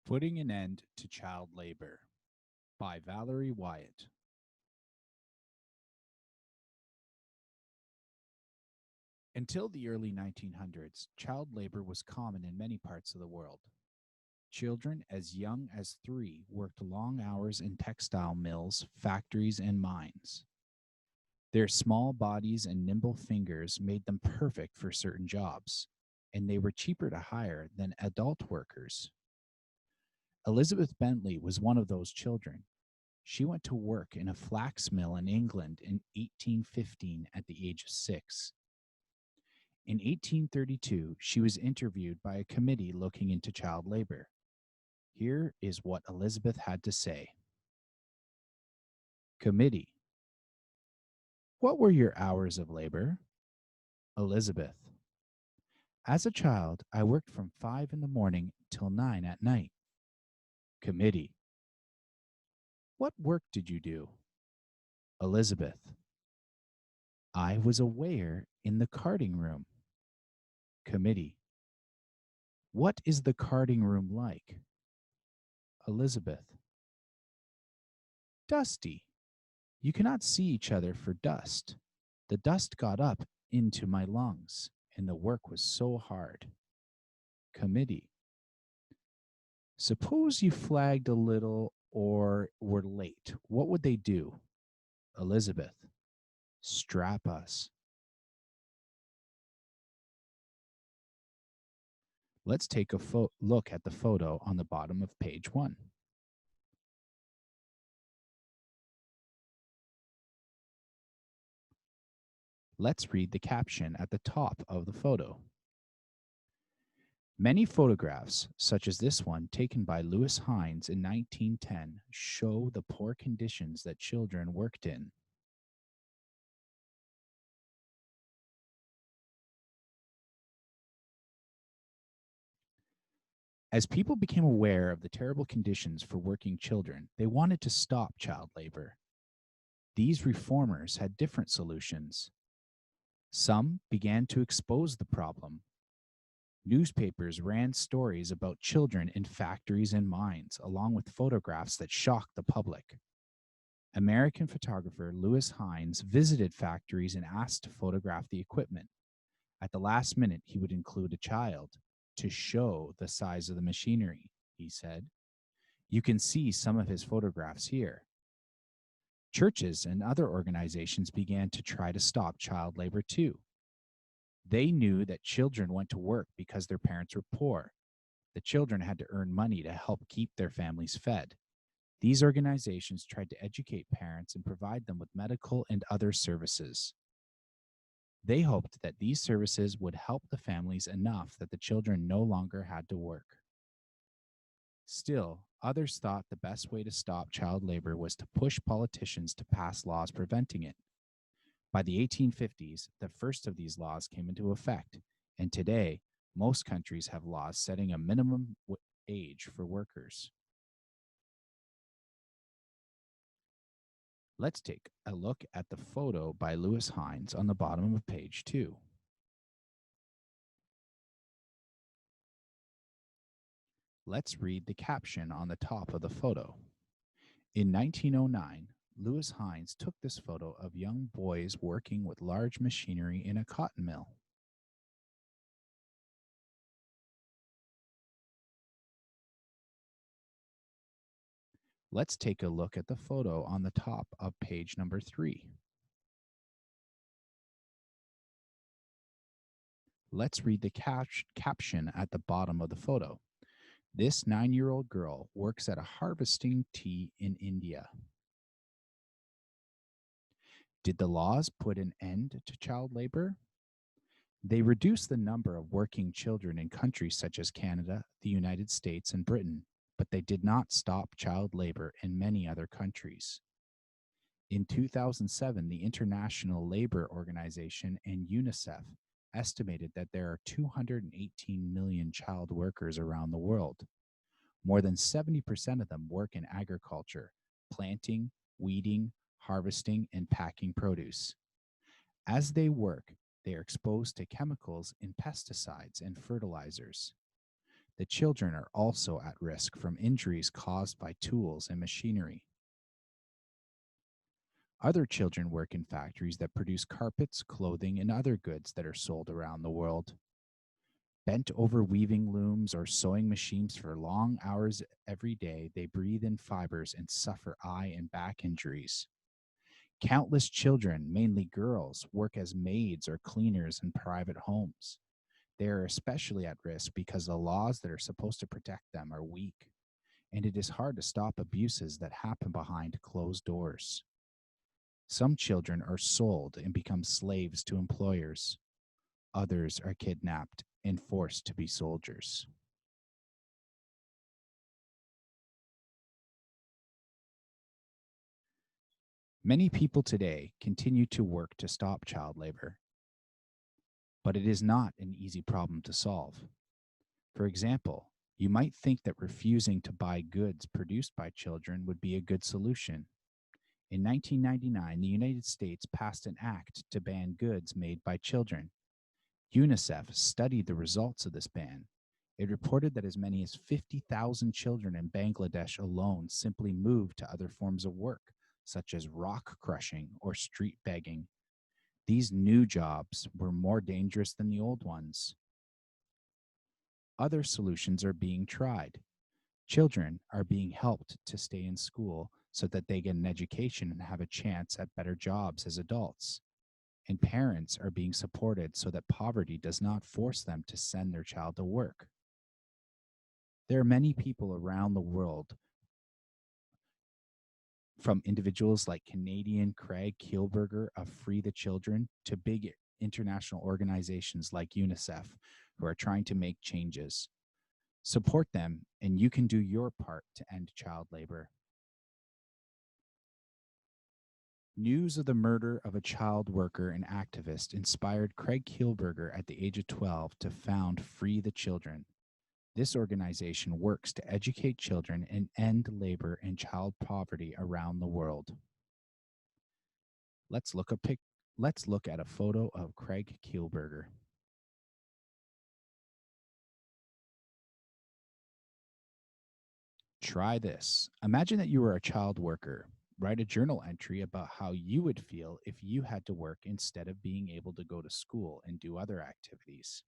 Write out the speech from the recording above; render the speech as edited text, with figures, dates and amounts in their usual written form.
Putting an End to Child Labor by Valerie Wyatt. Until the early 1900s, child labor was common in many parts of the world. Children as young as 3 worked long hours in textile mills, factories, and mines. Their small bodies and nimble fingers made them perfect for certain jobs, and they were cheaper to hire than adult workers. Elizabeth Bentley was one of those children. She went to work in a flax mill in England in 1815 at the age of 6. In 1832, she was interviewed by a committee looking into child labor. Here is what Elizabeth had to say. Committee: what were your hours of labor? Elizabeth: as a child, I worked from 5 in the morning till 9 at night. Committee: what work did you do? Elizabeth: I was a weigher in the carding room. Committee: what is the carding room like? Elizabeth: dusty. You cannot see each other for dust. The dust got up into my lungs, and the work was so hard. Committee: suppose you flagged a little or were late. What would they do? Elizabeth: strap us. Let's take a look at the photo on the bottom of page 1. Let's read the caption at the top of the photo. Many photographs, such as this one taken by Lewis Hines in 1910, show the poor conditions that children worked in. As people became aware of the terrible conditions for working children, they wanted to stop child labor. These reformers had different solutions. Some began to expose the problem. Newspapers ran stories about children in factories and mines, along with photographs that shocked the public. American photographer Lewis Hines visited factories and asked to photograph the equipment. At the last minute, he would include a child to show the size of the machinery, he said. You can see some of his photographs here. Churches and other organizations began to try to stop child labor too. They knew that children went to work because their parents were poor. The children had to earn money to help keep their families fed. These organizations tried to educate parents and provide them with medical and other services. They hoped that these services would help the families enough that the children no longer had to work. Still, others thought the best way to stop child labor was to push politicians to pass laws preventing it. By the 1850s, the first of these laws came into effect, and today, most countries have laws setting a minimum age for workers. Let's take a look at the photo by Lewis Hines on the bottom of page 2. Let's read the caption on the top of the photo. In 1909, Lewis Hines took this photo of young boys working with large machinery in a cotton mill. Let's take a look at the photo on the top of page number 3. Let's read the caption at the bottom of the photo. This 9-year-old girl works at a harvesting tea in India. Did the laws put an end to child labor? They reduced the number of working children in countries such as Canada, the United States, and Britain, but they did not stop child labor in many other countries. In 2007, the International Labor Organization and UNICEF estimated that there are 218 million child workers around the world. More than 70% of them work in agriculture, planting, weeding, harvesting, and packing produce. As they work, they are exposed to chemicals in pesticides and fertilizers. The children are also at risk from injuries caused by tools and machinery. Other children work in factories that produce carpets, clothing, and other goods that are sold around the world. Bent over weaving looms or sewing machines for long hours every day, they breathe in fibers and suffer eye and back injuries. Countless children, mainly girls, work as maids or cleaners in private homes. They are especially at risk because the laws that are supposed to protect them are weak, and it is hard to stop abuses that happen behind closed doors. Some children are sold and become slaves to employers. Others are kidnapped and forced to be soldiers. Many people today continue to work to stop child labor, but it is not an easy problem to solve. For example, you might think that refusing to buy goods produced by children would be a good solution. In 1999, the United States passed an act to ban goods made by children. UNICEF studied the results of this ban. It reported that as many as 50,000 children in Bangladesh alone simply moved to other forms of work, such as rock crushing or street begging. These new jobs were more dangerous than the old ones. Other solutions are being tried. Children are being helped to stay in school so that they get an education and have a chance at better jobs as adults. And parents are being supported so that poverty does not force them to send their child to work. There are many people around the world, from individuals like Canadian Craig Kielburger of Free the Children to big international organizations like UNICEF, who are trying to make changes. Support them, and you can do your part to end child labor. News of the murder of a child worker and activist inspired Craig Kielburger at the age of 12 to found Free the Children. This organization works to educate children and end labor and child poverty around the world. Let's look, let's look at a photo of Craig Kielburger. Try this. Imagine that you were a child worker. Write a journal entry about how you would feel if you had to work instead of being able to go to school and do other activities.